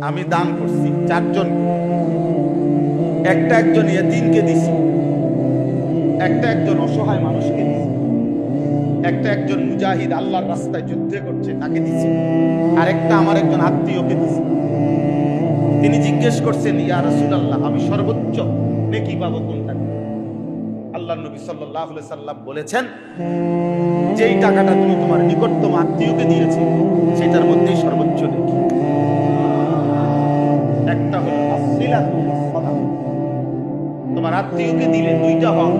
আমি দান করছি 4 জন, একজন ইয়েতিমকে দিছি, একজন অসহায় মানুষকে দিছি, একজন মুজাহিদ আল্লাহর রাস্তায় যুদ্ধ করছে তাকে দিছি, আরেকটা আমার একজন আত্মীয়কে দিছি। তিনি জিজ্ঞেস করছেন, ইয়া রাসূলুল্লাহ, আমি সর্বোচ্চ নেকি পাবো কোনটা? আল্লাহর নবী সাল্লাল্লাহু আলাইহি সাল্লাম বলেছেন, যেই টাকাটা তুমি তোমার নিকটতম আত্মীয়কে দিয়েছো সেটার মধ্যেই সর্বোচ্চ নেকি। একটা হলো আসিলাতু ওয়াস সাদাকা, তোমার আত্মীয়কে দিলে 2টা হয়,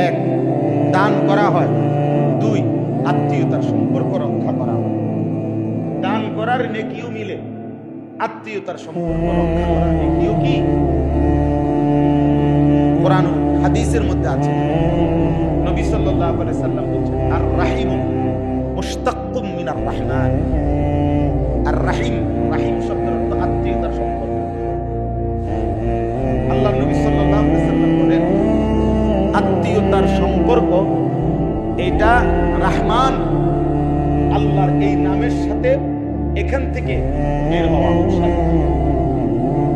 1 দান করা হয়, 2 আত্মীয়তার সম্পর্ক রক্ষা করা হয়। দান করার নেকিও মিলে, আত্মীয়তার সম্পর্ক রক্ষা করার নেকিও কি কোরআন হাদিসের মধ্যে আছে। নবী সাল্লাল্লাহু আলাইহি সাল্লাম বলেছেন, আর রাহিম মুশতাক্কুম মিনার রাহমান। আর রাহিম, রাহিম শব্দের অর্থ আত্মীয়তার সম্পর্ক। আল্লাহর নবী সাল্লাল্লাহু আলাইহি সাল্লাম বলেন, আত্মীয়তার সম্পর্ক এটা রহমান আল্লাহর এই নামের সাথে এখান থেকে বের হওয়া উচিত।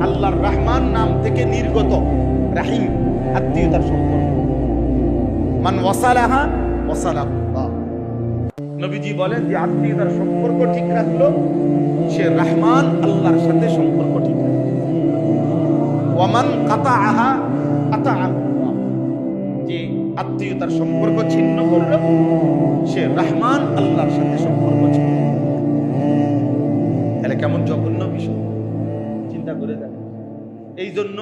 আল্লাহর রহমান নাম থেকে নির্গত রাহিম আত্মীয়তার সম্পর্ক। মান ওয়াসালাহা ওয়াসালাহুল্লাহ। নবীজি বলেন যে আত্মীয়তার সম্পর্ক ঠিক রাখলো সে রহমান আল্লাহর সাথে সম্পর্ক ঠিক রাখলো। ওয়ামান কাতাআহা কাতাআহুল্লাহ। যে আত্মীয়তার সম্পর্ক ছিন্ন করলো সে রহমান আল্লাহর সাথে সম্পর্ক ছিন্ন। তাহলে কেমন জঘন্য বিষয়, চিন্তা করে দেখ। এই জন্য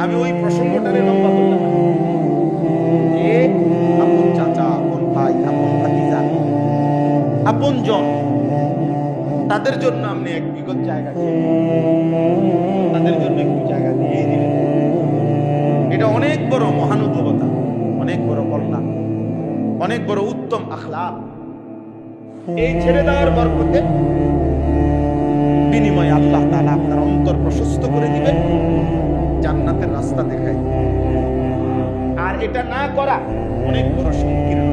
আমি ওই প্রসঙ্গটারে লম্বা করলাম যে আপন চাচা, আপন ভাই, আপন ভাতিজা, আপন জন, তাদের জন্য আপনি 1 বিঘত জায়গা তাদের জন্য একটু জায়গা দিয়ে দিলেন, এটা অনেক বড় মহানুভবতা, অনেক বড় কল্যাণ, অনেক বড় উত্তম আখলাক। এই ছেড়ে দেওয়ার বরকতে বিনিময়ে আল্লাহ তাআলা আপনার অন্তর প্রশস্ত করে দিবেন, জান্নাতের রাস্তা দেখায়। আর এটা না করা অনেক বড় সংকীর্ণ।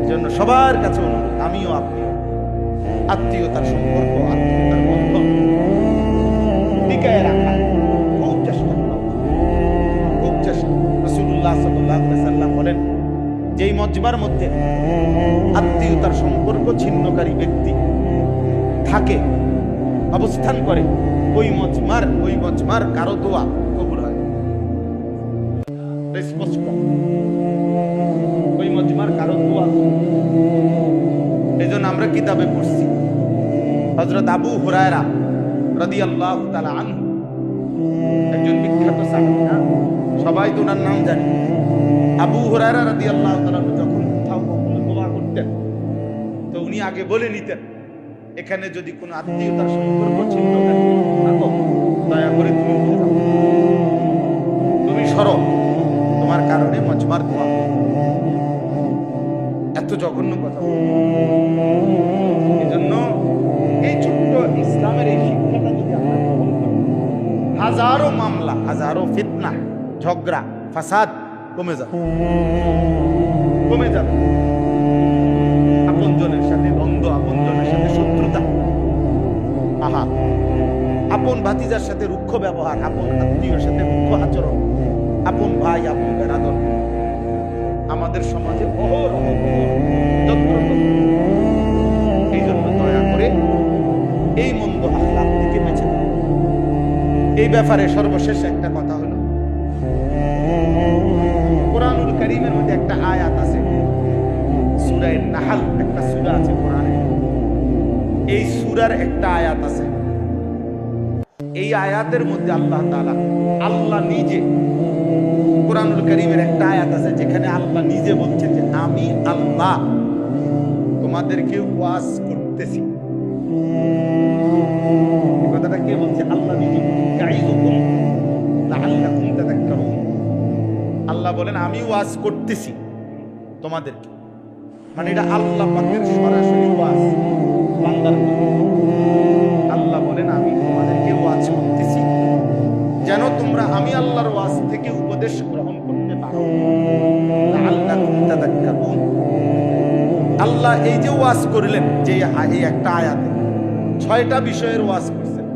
এজন্য সবার কাছে অনুরোধ, আমিও আপনিও আত্মীয়তার সম্পর্ক, আত্মীয়তার বন্ধন টিকায় রাখা খুব চেষ্টা করা, খুব চেষ্টা। রাসূলুল্লাহ সাল্লাল্লাহু আলাইহি সাল্লাম বলেন, যেই মজমার মধ্যে আত্মীয়তার সম্পর্ক ছিন্নকারী ব্যক্তি থাকে, অবস্থান করে, ওই মজমার কারো দোয়া কবুল হয়। স্পষ্ট, ওই মজমার কারো দোয়া। এই জন্য আমরা কিতাবে পড়ছি, হযরত আবু হুরায়রা রাদিয়াল্লাহু তাআলা আনহু একজন বিখ্যাত সাহাবী, না সবাই তো ওনার নাম জানে। আবু হুরায়রা রাদিয়াল্লাহু তাআলা যখন কোথাও কখনো দোয়া করতেন তো উনি আগে বলে নিতেন, এখানে যদি কোনো আত্মীয়তার সম্পর্ক ছিন্ন থাকো, দয়া করে তুমি উঠে যাও, তুমি সরো, তোমার কারণে মজমার দোয়া। এত জঘন্য কথা। এই জন্য এই ছোট্ট ইসলামের এই শিক্ষাটা যদি আমরা গ্রহণ করি, হাজারো মামলা, হাজারো ফিতনা, ঝগড়া, ফাসাদ কমে যাবে, কমে যাবে। আপনজনের সাথে দ্বন্দ্ব, আপনজনের সাথে শত্রুতা, আপন ভাতিজার সাথে রুক্ষ ব্যবহার, আপন আত্মীয়ের সাথে রুক্ষ আচরণ, আপন ভাই, আপন বেরাদর, আমাদের সমাজে এই জন্য দয়া করে এই মন্দ আখলাক থেকে বেঁচে থাকুন। এই ব্যাপারে সর্বশেষ একটা কথা হলো, কোরআনুল কারীমের মধ্যে একটা আয়াত আছে, সূরা নাহল, একটা সূরা আছে কোরআনে, এই সূরার একটা আয়াত আছে, এই আয়াতের মধ্যে আল্লাহ তাআলা, আল্লাহ নিজে, কোরআনুল কারীমের একটা আয়াত আছে যেখানে আল্লাহ নিজে বলছেন যে আমি আল্লাহ তোমাদেরকে ওয়াজ করতেছি। এই কথাটা কে বলছে? আল্লাহ নিজে। ইয়াইযুকুম লাআল্লাকুম তাযাক্কারুন। আল্লাহ বলেন আমি ওয়াজ করতেছি তোমাদেরকে, মানে এটা আল্লাহ পাকের সরাসরি ওয়াজ বান্দার। আল্লাহ বলেন আমি তোমাদেরকে ওয়াজ করতেছি যেন তোমরা আমি আল্লাহর ওয়াজ থেকে উপদেশ গ্রহণ করতে পারো। লাআল্লাকুম তাযাক্কারুন। আল্লাহ এই যে ওয়াজ করলেন যে এই একটা আয়াতে, 6টা বিষয়ের ওয়াজ করছেন।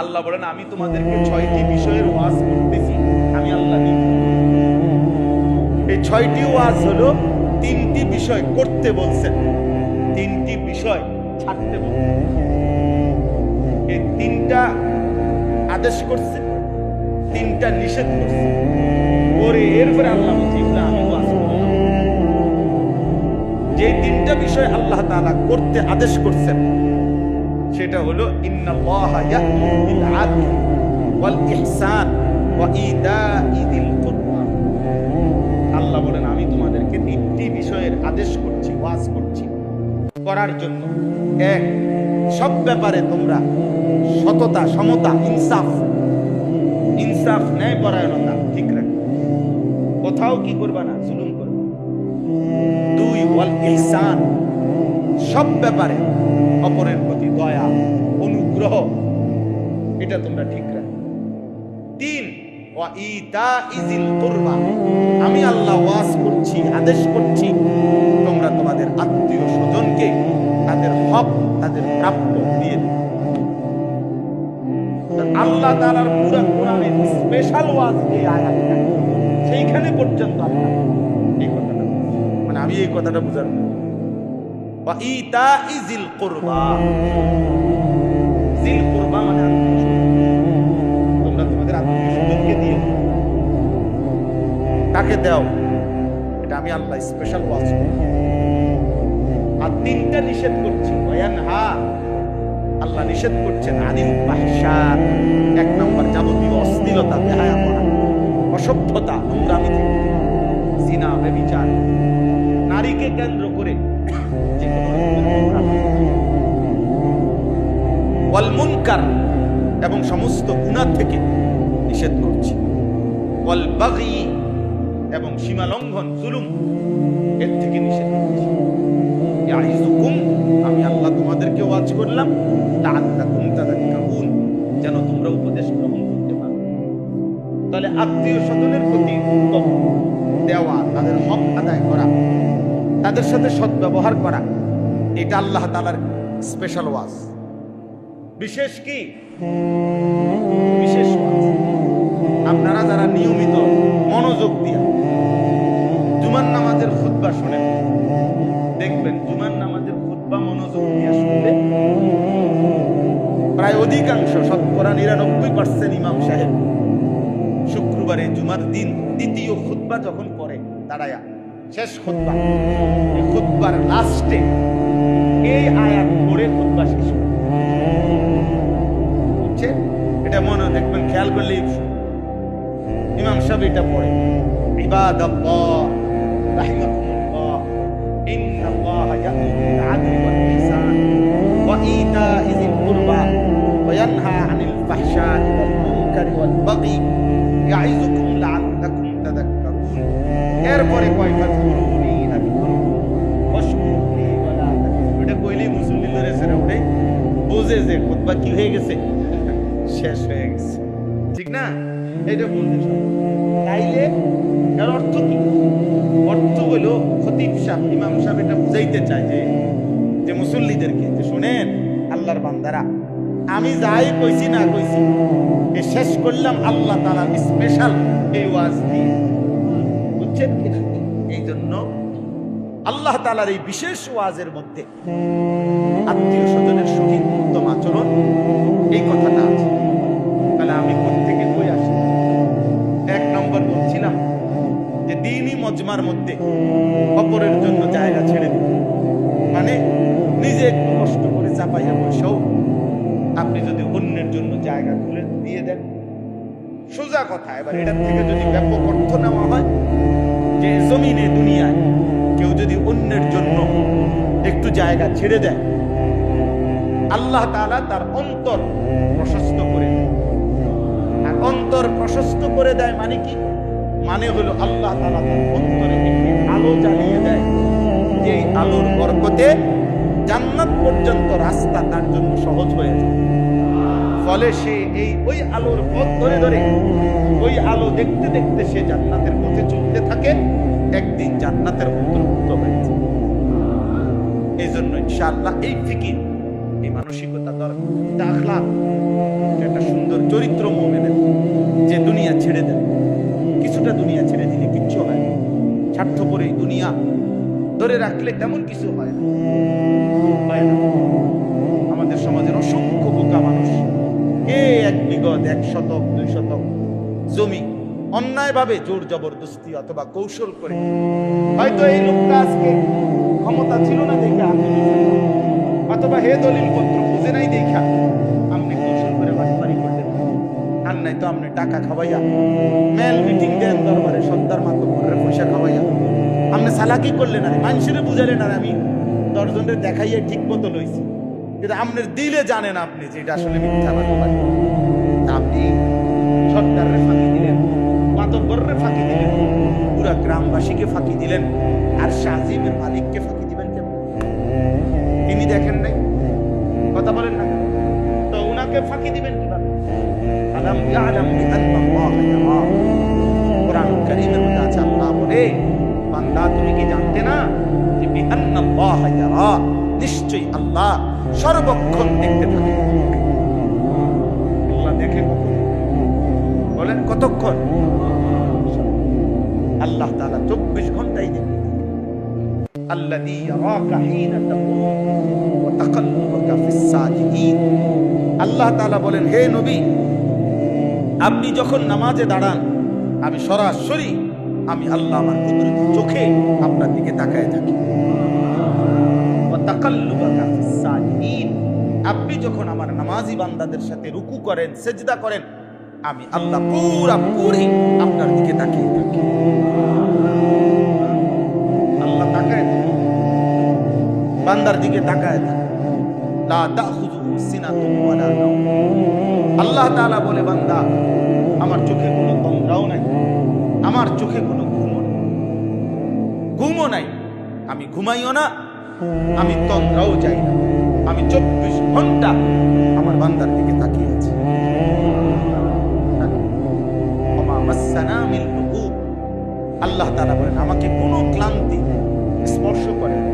আল্লাহ বলেন আমি তোমাদেরকে 6টি বিষয়ের ওয়াজ করতেছি, আমি আল্লাহ নিজে। এই 6টি ওয়াজ হলো 3টি বিষয় করতে বলছেন, 3টি বিষয় ছাড়তে বলছেন। এই 3টা আদেশ করছে, 3টা নিষেধ করছে, করে এরপরে আল্লাহ বলছে আমি ওয়াজ করলাম। যে 3টা বিষয় আল্লাহ তাআলা করতে আদেশ করছেন সেটা হলো ইন্নাল্লাহা ইয়া'মুরু বিল আদলি ওয়াল ইহসান ওয়া ইতা'i যিল কুরবা। আল্লাহ বলেন আমি তোমাদেরকে 3টি বিষয়ের আদেশ করছি, ওয়াজ করছি করার জন্য। এক, সব ব্যাপারে তোমরা সততা, সমতা, ইনসাফ, ন্যায়পরায়ণতা ঠিক রাখবে, কোথাও কি করবা না, জুলুম করবে। 2, ওয়াল ইহসান, সব ব্যাপারে অপরের প্রতি দয়া, অনুগ্রহ, এটা তোমরা ঠিক রাখবে। 3, ওয়া ইতা'i যিল কুরবা, আমি আল্লাহ ওয়াজ করছি, আদেশ করছি তোমরা তোমাদের আত্মীয় স্বজনকে তাদের হক, তাদের প্রাপ্য দিয়ে দিবে। আল্লাহ তাআলার পুরো কোরআনের স্পেশাল ওয়াজ এই আয়াতটা, সেইখানে পর্যন্ত আল্লাহ এই কথাটা, মানে আমি এই কথাটা বুঝার, ওয়া ইতা'i যিল কুরবা, যিল কুরবা মানে তোমরা তোমাদের আত্মীয় স্বজনকে দিও, তাকে দাও, এটা আমি আল্লাহ স্পেশাল ওয়াজ। আর 3টা নিষেধ করছি, ওয়ায়ানহা, আল্লাহ নিষেধ করছেন আনিল ফাহশা, 1 নম্বর যাবতীয় অশ্লীলতা, বেহায়াপনা, অসভ্যতা, নোংরামি থেকে, জিনা, ব্যভিচার, নারীকে কেন্দ্র করে যে কোনো নোংরামি, ওয়াল মুনকার, এবং সমস্ত গুনাহ থেকে নিষেধ করছি, ওয়াল বাগি, এবং সীমা লঙ্ঘন, জুলুম, এর থেকে নিষেধ করছি। ইয়াইযুকুম, আমি আল্লাহ তোমাদেরকে ওয়াজ করলাম, লাআল্লাকুম তাযাক্কারুন, যেন তোমরা উপদেশ গ্রহণ করতে পারো। তাহলে আত্মীয় স্বজনের প্রতি উত্তম দেওয়া, তাদের হক আদায় করা, তাদের সাথে সদ্ব্যবহার করা, এটা আল্লাহ তাআলার স্পেশাল ওয়াজ। বিশেষ কি? বিশেষ ওয়াজ। আপনারা যারা নিয়মিত মনোযোগ দিয়া জুমার নামাজের খুতবা শুনেন, দেখবেন জুমার নামাজের খুতবা মনোযোগ দিয়া শুনলে প্রায় অধিকাংশ, শতকরা 99% ইমাম সাহেব শুক্রবারে জুমার দিন দ্বিতীয় খুতবা যখন পড়ে দাঁড়ায়া, শেষ খুতবা, এই খুতবার লাস্টে এই আয়াত পড়ে খুতবা শেষ করে। বুঝছেন? এটা মনে দেখবেন, খেয়াল করলে ইমাম সাহেব এটা পড়ে, ইবাদাল্লাহ রাহিমাকুমুল্লাহ, ইন্নাল্লাহা ইয়া'মুরু বিল আদলি ওয়াল ইহসান ওয়া ইতা'i যিল কুরবা ওয়া ইয়ানহা আনিল ফাহশা'i ওয়াল মুনকারি ওয়াল বাগি ইয়াইযুকুম লাআল্লাকুম তাযাক্কারুন। এরপরে কয় ফাযকুরুনি আযকুরুকুম ওয়াশকুরুনি ওয়া লা তাকফুরুন। এটা কইলেই মুসল্লি ধরে সেরে উঠে বুঝে যে খুতবা কি হয়ে গেছে, শেষ হয়ে গেছে, ঠিক না? এটা বলতে তাইলে এর অর্থ কি? অর্থ হলো খতিব সাহেব, ইমাম সাহেব এটা বুঝাইতে চায় যে মুসল্লিদেরকে, যে শুনেন আল্লাহর বান্দারা, আমি যাই কইছি না কইছি এ শেষ করলাম আল্লাহ তাআলার স্পেশাল এই ওয়াজ দিয়ে। বুঝছেন কিনা? এই জন্য আল্লাহ তাআলার এই বিশেষ ওয়াজের মধ্যে আত্মীয় স্বজনের সহিত উত্তম আচরণ, এই কথাটা আছে। তাহলে আমি কোত্থেকে কই আসি? 1 নম্বর বলছিলাম যে দ্বীনি মজমার মধ্যে অপরের জন্য জায়গা ছেড়ে দিন, মানে নিজে একটু কষ্ট করে চাপাইয়া বসেও আপনি যদি অন্যের জন্য জায়গা খুলে দিয়ে দেন, সোজা কথা। এবার এটার থেকে যদি ব্যাপক অর্থ নেওয়া হয়, যে জমিনে দুনিয়ায় কেউ যদি অন্যের জন্য একটু জায়গা ছেড়ে দেয়, আল্লাহ তাআলা তার অন্তর প্রশস্ত করে দেয়। আর অন্তর প্রশস্ত করে দেয় মানে কি? মানে হলো আল্লাহ তাআলা তার অন্তরে একটি আলো জ্বালিয়ে দেয়, যে আলোর বরকতে জান্নাত পর্যন্ত রাস্তা তার জন্য সহজ হয়ে যায়। ফলে সে ওই আলোর পথ ধরে ধরে, ওই আলো দেখতে দেখতে সে জান্নাতের পথে চলতে থাকে, একদিন জান্নাতের অন্তর্ভুক্ত হয়ে যায়। এই জন্য ইনশাআল্লাহ এই ফিকির এই মানসিকতা দরকার, এটা আখলাক, এটা একটা সুন্দর চরিত্র মুমিনের, যে দুনিয়া ছেড়ে দেন। কিছুটা দুনিয়া ছেড়ে দিলে কিচ্ছু হয় না, স্বার্থপর এই দুনিয়া ধরে রাখলে তেমন কিছু হয় না, হয় না। আমাদের সমাজের অসংখ্য বোকা মানুষ, এক বিগত 1 শতক 2 শতক জমি অন্যায়ভাবে জোর জবরদস্তি অথবা কৌশল করে, হয়তো এই লোকটা আজকে ক্ষমতা ছিল না দেখা অথবা হে দলিল পত্র বুঝে নাই দেখা আপনি কৌশল করে বাটপারি করলেন, আর নাই তো আপনি টাকা খাওয়াইয়া মেল মিটিং দেন দরবারে সর্দার মাতব্বরের পয়সা খাওয়াইয়া আপনি চালাকি করলেন, আর মানুষের বুঝালেন, আর আমি 10 জনের দেখাইয়া ঠিক মতো লইছি, কিন্তু আপনার দিলে জানেন আপনি যে এটা আসলে মিথ্যা বাটপারি। আপনি সর্দারের ফাঁকি দিলেন, মাতব্বরের ফাঁকি দিলেন, পুরা গ্রামবাসীকে ফাঁকি দিলেন, আর শাহজিবের মালিককে ফাঁকি দিবেন কেন? তিনি দেখেন নাই? কথা বলেন না, তো উনাকে ফাঁকি দিবেন কিভাবে? আলাম ইয়ালাম বিআন্নাল্লাহ ইয়ারা। কুরআন কারীমের মধ্যে আছে, আল্লাহ বলে, বান্দা তুমি কি জানতে না যে বিআন্নাল্লাহ ইয়ারা, নিশ্চয়ই আল্লাহ সর্বক্ষণ দেখতে থাকে। আল্লাহ দেখে কখন? বলেন কতক্ষণ? আল্লাহ তাআলা 24 ঘন্টাই দেখে। আল্লাযী ইয়ারাকা হিনা তাকুম ওয়া তাকাল্লুবাকা ফিস সাজিদিন। আল্লাহ তাআলা বলেন, হে নবী, আপনি যখন নামাজে দাঁড়ান আমি সরাসরি আমি আল্লাহ আমার কুদরতি চোখে আপনার দিকে তাকায় থাকি। ওয়া তাকাল্লুবাকা ফিস সাজিদিন, আপনি যখন আমার নামাজি বান্দাদের সাথে রুকু করেন, সিজদা করেন, আমি আল্লাহ পুরোপুরি আপনার দিকে তাকিয়ে থাকি। আল্লাহ তাকায় থাকে, বান্দার দিকে তাকায় থাকে। লা তাখুযুহু সিনাতুন ওয়ালা নাওম। আল্লাহ তাআলা বলে, বান্দা আমার চোখে কোনো তন্দ্রাও নাই, আমার চোখে কোনো ঘুমও নাই, আমি ঘুমাইও না, আমি তন্দ্রাও যাই না, আমি 24 ঘন্টা আমার বান্দার দিকে তাকিয়ে আছি। আল্লাহ তাআলা বলেন, আমাকে কোনো ক্লান্তি স্পর্শ করে না।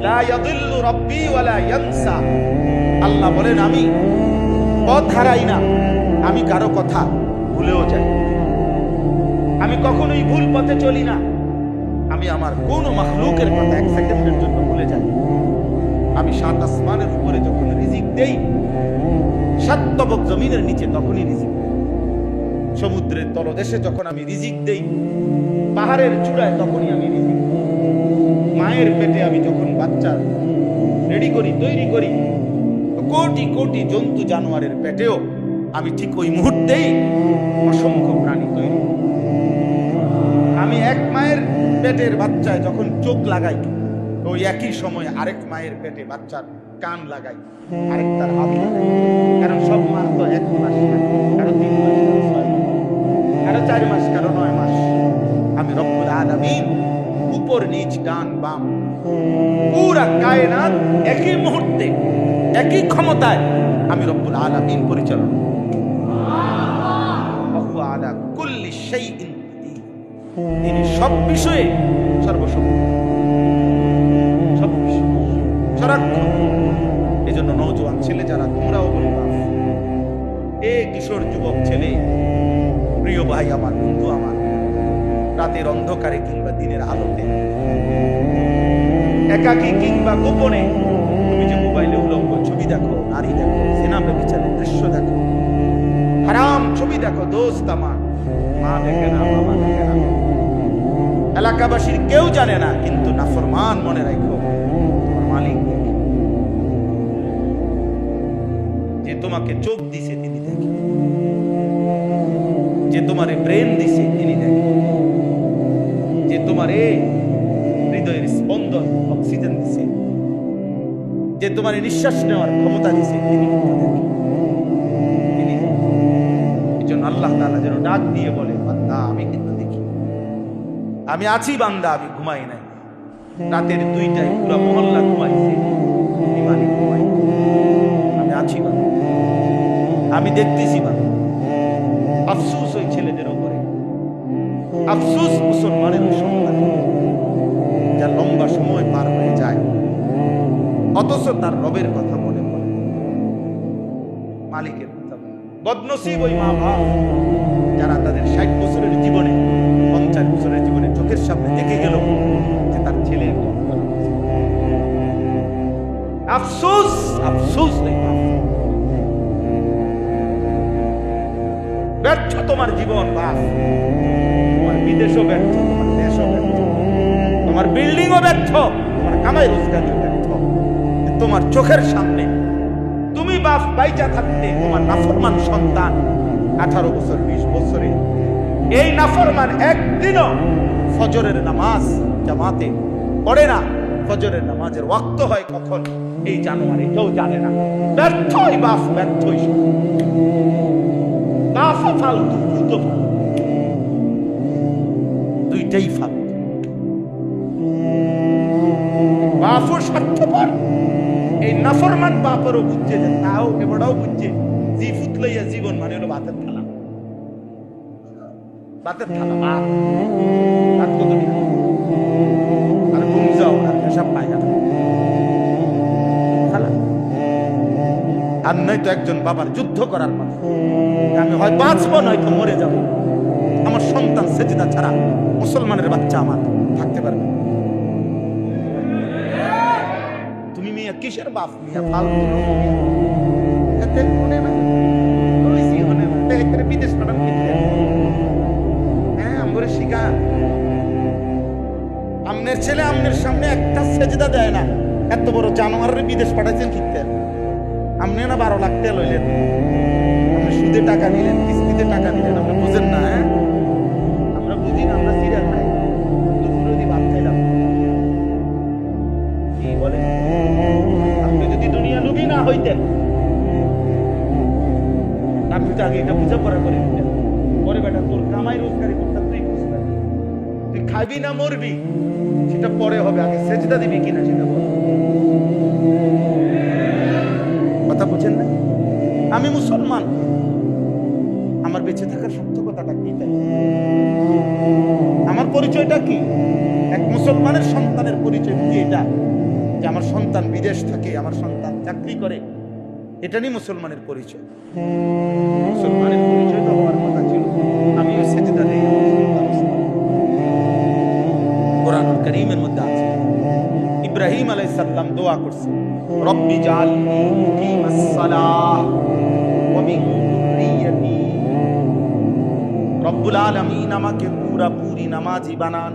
লা ইয়াদিল্লু রাব্বি ওয়ালা ইয়ানসা। আল্লাহ বলেন, আমি পথ হারাই না, আমি কারো কথা ভুলেও যাই, আমি কখনোই ভুল পথে চলি না, আমি আমার কোনো মাখলুকের কথা 1 সেকেন্ডের জন্য ভুলে যাই। আমি 7 আসমানের উপরে যখন রিজিক দেই, 7 তবক জমিনের নিচে তখনই রিজিক দেই। সমুদ্রের তলদেশে যখন আমি রিজিক দেই, পাহাড়ের চূড়ায় তখনই আমি রিজিক দেই। মায়ের পেটে আমি যখন বাচ্চা রেডি করি, তৈরি করি, কোটি কোটি জন্তু জানোয়ারের পেটেও আমি ঠিক ওই মুহূর্তেই অসংখ্য প্রাণী তৈরি করি। আমি এক মায়ের পেটের বাচ্চায় যখন চোখ লাগাই, ওই একই সময় আরেক মায়ের পেটে বাচ্চার কান লাগাই, আরেক তার হাত লাগাই। কারণ সব মাস তো 1 মাস, কারো 3 মাস, কারো 6 মাস, কারো 4 মাস, কারো 9 মাস। আমি রব্বুল আলামিন উপর নিচ ডান বাম পুরা কায়নাত একই মুহূর্তে একই ক্ষমতায় আমি রব্বুল আলামিন পরিচালনা। ওয়া আলা কুল্লি শাইইন কাদির। তিনি সব বিষয়ে সর্বশক্তি, সব বিষয়ে সারাক্ষণ। এজন্য নওজোয়ান ছেলে যারা, তোমরাও বলবা, কিশোর যুবক ছেলে, প্রিয় ভাই আমার, বন্ধু আমার, রাতের অন্ধকারে কিংবা দিনের আলোতে, একাকী কিংবা গোপনে তুমি যে মোবাইলে উলঙ্গ ছবি দেখো, নারী দেখো, জিনা ব্যভিচারের দৃশ্য দেখো, হারাম ছবি দেখো, দোস্ত আমার, মা দেখে না, বাবা দেখে না, এলাকাবাসীর কেউ জানে না, কিন্তু নাফরমান মনে রাখো, তোমার মালিক দেখে। যে তোমাকে চোখ দিছে তিনি দেখে, যে তোমার ব্রেন দিছে তিনি দেখে, যে তোমার হৃদয়ের স্পন্দন অক্সিজেন দিছে, যে তোমার নিঃশ্বাস নেওয়ার ক্ষমতা দিছে তিনি কিন্তু দেখে, তিনি দেখে। এই জন্য আল্লাহ তাআলা যেন ডাক দিয়ে বলে, বান্দা আমি কিন্তু দেখি, আমি আছি বান্দা, আমি ঘুমাই নাই। রাতের 2টায় পুরো মহল্লা ঘুমাইছে, মালিক ঘুমাই, আমি আছি বান্দা, আমি দেখতেছি বান্দা। আফসোস ওই ছেলেদের উপরে, আফসোস মুসলমানের সন্তান, যা লম্বা সময় পার হয়ে যায় অথচ তার রবের কথা মনে মালিকের কথা। বদনসিব ওই মা বাপ যারা তাদের 60 বছরের জীবনে 50 বছরের জীবনে চোখের সামনে দেখে গেল যে তার ছেলে আফসোস আফসোস নেই। ব্যর্থ তোমার জীবন বাপ, তোমার বিদেশও ব্যর্থ, তোমার দেশও ব্যর্থ, তোমার বিল্ডিংও ব্যর্থ, তোমার কামাই রোজগারও ব্যর্থ। তোমার চোখের সামনে তুমি বাপ বাইচা থাকতে তোমার নাফরমান সন্তান 18 বছর 20 বছরে এই নাফরমান একদিনও ফজরের নামাজ জামাতে পড়ে না। ফজরের নামাজের ওয়াক্ত হয় কখন এই জানুয়ারি কেউ জানে না। ব্যর্থই বাপ, ব্যর্থই বাপ ফালতু, দুইটাই ফালতু। বাপও স্বার্থপর, এই নাফরমান বাপেরও বুঝছে যে তাও এবারও বুঝছে জি ফুতলাইয়া জীবন মানে হলো ভাতের থালা, ভাতের থালা ভাত ভাত কত দিন আর ঘুম যাও আর পেশাব পায়খানা খালা। আর নয়তো একজন বাবার যুদ্ধ করার কথা, আমি হয় বাঁচবো নয়তো মরে যাব, আমার সন্তান সেজদা ছাড়া মুসলমানের বাচ্চা আমার থাকতে পারবে। তুমি মিয়া কিসের বাপ মিয়া ফালতু এতে মনে না কইছি মনে না এতে বিদেশ পাঠান কিনতে। হ্যাঁ আমরে শিখা আমনের ছেলে আমনের সামনে একটা সেজদা দেয় না, এত বড় জানোয়ারের বিদেশ পাঠাইছেন কিনতে। আপনি না 12 লাখ টাকা লইলেন, আপনি সুদে টাকা নিলেন, কিস্তিতে টাকা নিলেন, আপনি বুঝেন না। হ্যাঁ আমরা বুঝি না, আমরা সিরিয়াল খাই, দুপুরে যদি ভাত খাইলাম কি বলে। আপনি যদি দুনিয়া লুবি না হইতেন আপনি তো আগে এটা বুঝা পড়া করে দিতেন। পরে বেটা তোর কামাই রোজগারি করতে তুই বুঝবেন, তুই খাবি না মরবি সেটা পরে হবে, আগে সেজদা দিবি কিনা সেটা বল। কথা বুঝেন না? আমি মুসলমান, আমার বেঁচে থাকার সার্থকতাটা কি? তাই আমার পরিচয়টা কি? এক মুসলমানের সন্তানের পরিচয় কি? এটা যে আমার সন্তান বিদেশ থাকে, আমার সন্তান চাকরি করে, এটা নিয়ে মুসলমানের পরিচয়। মুসলমানের পরিচয় তো হওয়ার কথা ছিল আমিও সেজদা দেই। কোরআনুল কারীমের মধ্যে আছে ইব্রাহিম আলাইহিস সালাম দোয়া করছে, রব্বি জাআলনি মুকিমাস সালাহ ওয়া মিন যুররিয়্যাতি। রব্বুল আলামিন আমাকে পুরোপুরি নামাজি বানান,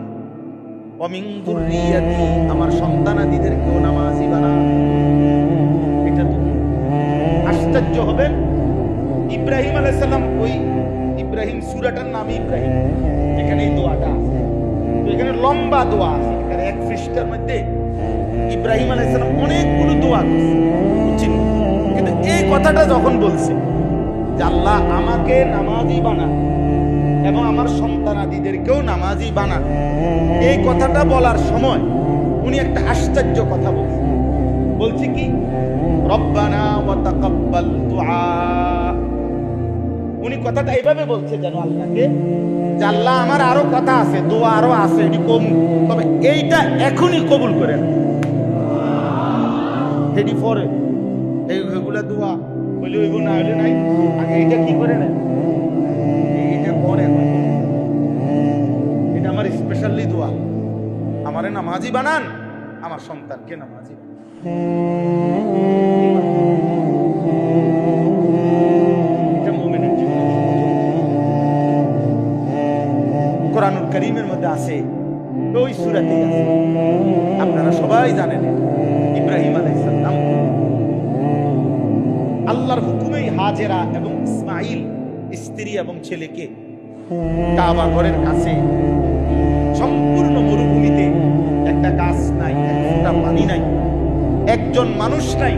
ওয়া মিন যুররিয়্যাতি আমার সন্তানাদিদেরকেও নামাজি বানান। এটা তো আশ্চর্য হবেন। ইব্রাহিম আলাইহিস সালাম, ওই ইব্রাহিম সূরাটার নাম ইব্রাহিম, যেখানে এই দোয়াটা আছে, তো এখানে লম্বা দোয়া আছে, এখানে এক পৃষ্ঠার মধ্যে ইব্রাহিম আলাইহিস সালাম অনেকগুলো দোয়া করছে, বুঝছেন? কিন্তু এই কথাটা যখন বলছে যে আল্লাহ আমাকে নামাজি বানান এবং আমার সন্তানাদিদেরকেও নামাজি বানান, এই কথাটা বলার সময় উনি একটা আশ্চর্য কথা বলছে। বলছে কি, রব্বানা ওয়া তাকাব্বাল দুআ। উনি কথাটা এইভাবে বলছে যেন আল্লাহকে, যে আল্লাহ আমার আরো কথা আছে, দোয়া আরো আছে, এটি কম, তবে এইটা এখনই কবুল করেন। এটি পরে এইগুলা দোয়া হইলে হইব, না হইলে নাই, আগে এইটা কি করে নেন, এইটা পরে। এটা আমার স্পেশালি দোয়া, আমারে নামাজি বানান, আমার সন্তানকে নামাজি বানান। এটা মুমিনের জীবনে কোরআনুল কারীমের মধ্যে আছে, ওই সূরাতেই আছে, আপনারা সবাই জানেন। ইব্রাহিম আলাইহিস সালাম আল্লাহর হুকুমেই হাজেরা এবং ইসমাইল স্ত্রী এবং ছেলেকে কাবা ঘরের কাছে সম্পূর্ণ মরুভূমিতে, একটা গাছ নাই, এক ফোঁটা পানি নাই, একজন মানুষ নাই,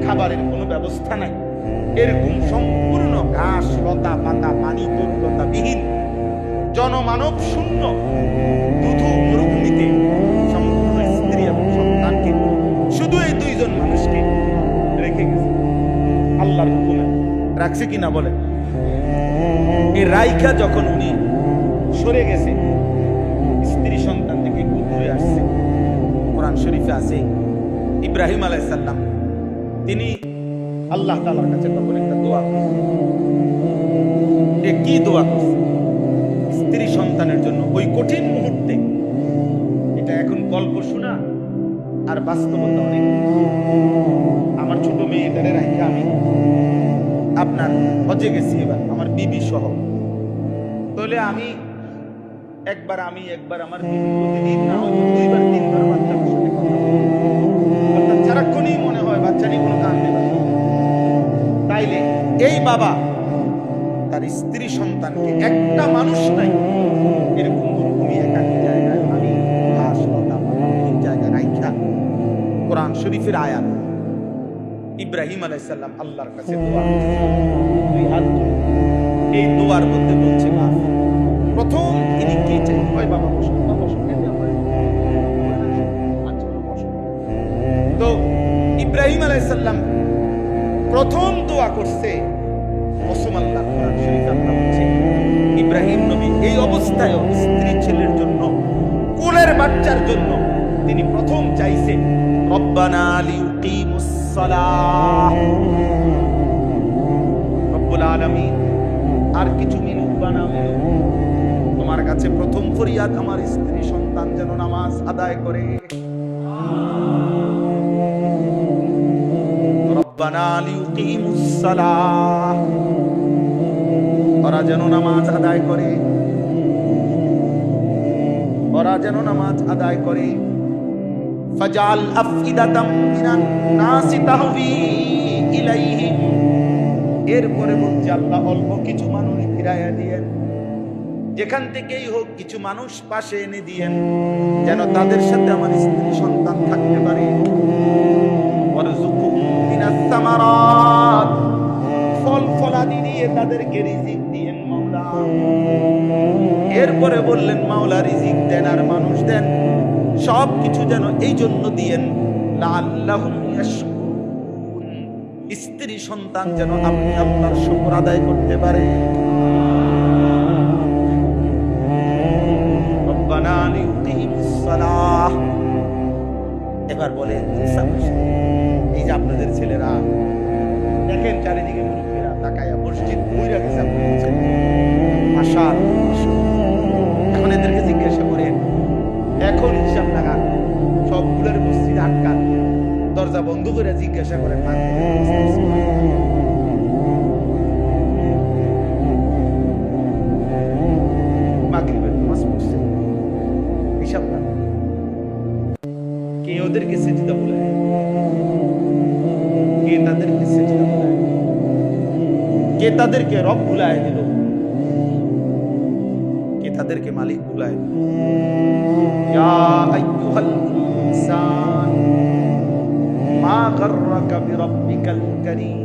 খাবারের কোনো ব্যবস্থা নাই, এরকম সম্পূর্ণ ঘাস লতা পাতা পানি তরুলতা বিহীন জনমানব শূন্য দুধু মরুভূমিতে সম্পূর্ণ স্ত্রী এবং সন্তানকে, শুধু এই দুইজন মানুষকে রেখে গেছে আল্লাহর হুকুমে। রাখছে কিনা বলে? এই রাইখা যখন উনি সরে গেছে, স্ত্রী সন্তান থেকে দূরে আসছে, কোরআন শরীফে আছে ইব্রাহিম আলাইহিস সালাম তিনি আল্লাহ তাআলার কাছে তখন একটা দোয়া করছে। এ কি দোয়া করছে? স্ত্রী সন্তানের জন্য ওই কঠিন মুহূর্তে। এটা এখন গল্প শোনা আর বাস্তবতা অনেক। আমার ছোট মেয়েটারে রাখে আমি আপনার হজে গেছি এবার আমার বিবি সহ। তাহলে আমি একবার আমার বিবি প্রতিদিন না হয়তো 2 বার 3 বার বাচ্চার সাথে কথা বলি, অর্থাৎ সারাক্ষণই মনে হয় বাচ্চা নিয়ে কোনো কাজ নেই। তাইলে এই বাবা তার স্ত্রী সন্তানকে, একটা মানুষ নাই এরকম মরুভূমি একাকী জায়গায় আমি ঘাস লতা এই জায়গায় রাইখা, কোরআন শরীফের আয়াত, ইব্রাহিম আলাইহিস সালাম আল্লাহর কাছে দোয়া করছে, 2 হাত তুলে এই দোয়ার মধ্যে বলছে না প্রথম তিনি কি চাই? ওই বাবা বসো, বাবা বসো, আচ্ছা বসো। তো ইব্রাহিম আলাইহিস সালাম প্রথম দোয়া করছে মুসলমানরা, কোরআন শরীফে আল্লাহ বলছে ইব্রাহিম নবী এই অবস্থায় স্ত্রী ছেলের জন্য, কোলের বাচ্চার জন্য তিনি প্রথম চাইছে রব্বানা লিউকিমুস সালাহ, রব্বুল আলামিন আর কিছু মিনুক বানাও, তোমার কাছে প্রথম ফরিয়াদ আমার স্ত্রী সন্তান যেন নামাজ আদায় করে। রব্বানা লিউকিমুস সালাহ, ওরা যেন নামাজ আদায় করে, ওরা যেন নামাজ আদায় করে। ফাজআল আফইদাতাম মিনান নাসি তাহবি ইলাইহিম, এরপরে বলছে আল্লাহ অল্প কিছু মানুষ ফিরাইয়া দিয়েন, যেখান থেকেই হোক কিছু মানুষ পাশে এনে দিয়েন যেন তাদের সাথে আমার স্ত্রী সন্তান থাকতে পারে। ওয়ারযুকহুম মিনাস সামারাত, ফল ফলাদি দিয়ে তাদেরকে রিজিক দিয়েন মাওলা। এরপরে বললেন মাওলা রিজিক দেন আর মানুষ দেন, সব কিছু যেন এই জন্য দিয়েন লাআল্লাহুম ইয়াশকুরুন, স্ত্রী সন্তান যেন আপনি আল্লাহর শুকর আদায় করতে পারে। রব্বানা লিউকিমুস সালাহ। এবার বলে এই যে আপনাদের ছেলেরা দেখেন চারিদিকে মুরব্বীরা তাকায়া মসজিদ বইরা গেছে, মাশাআল্লাহ। এখন এদেরকে জিজ্ঞাসা করেন, এখন হিসাব লাগান সবগুলোর মসজিদ আটকান, দরজা বন্ধ করে জিজ্ঞাসা করেন মাগরিবের নামাজ পড়ছে, হিসাব লাগান কে ওদেরকে সেজদা বলে, কে তাদেরকে সেজদা বলে, কে তাদেরকে রব ভুলায় দিল, কে তাদেরকে মালিক ভুলায় দিল। ইয়া আইয়ুহাল ইনসান মা গাররাকা বিরাব্বিকাল কারীম।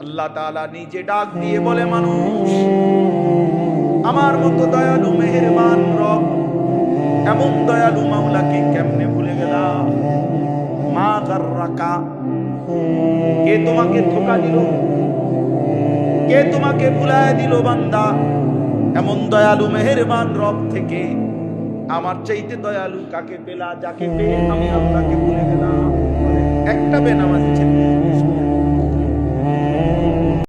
আল্লাহ তাআলা নিজে ডাক দিয়ে বলে মানুষ আমার মতো দয়ালু মেহেরবান রব, এমন দয়ালু মাওলাকে কেমনে ভুলে গেলা? মা গাররাকা, কে তোমাকে ধোঁকা দিল, কে তোমাকে ভুলায় দিল বান্দা? এমন দয়ালু মেহেরবান রব থেকে আমার চাইতে দয়ালু কাকে পেলা, যাকে পেয়ে আমি আল্লাহকে ভুলে গেলাম? একটা বেনামাজি ছেলে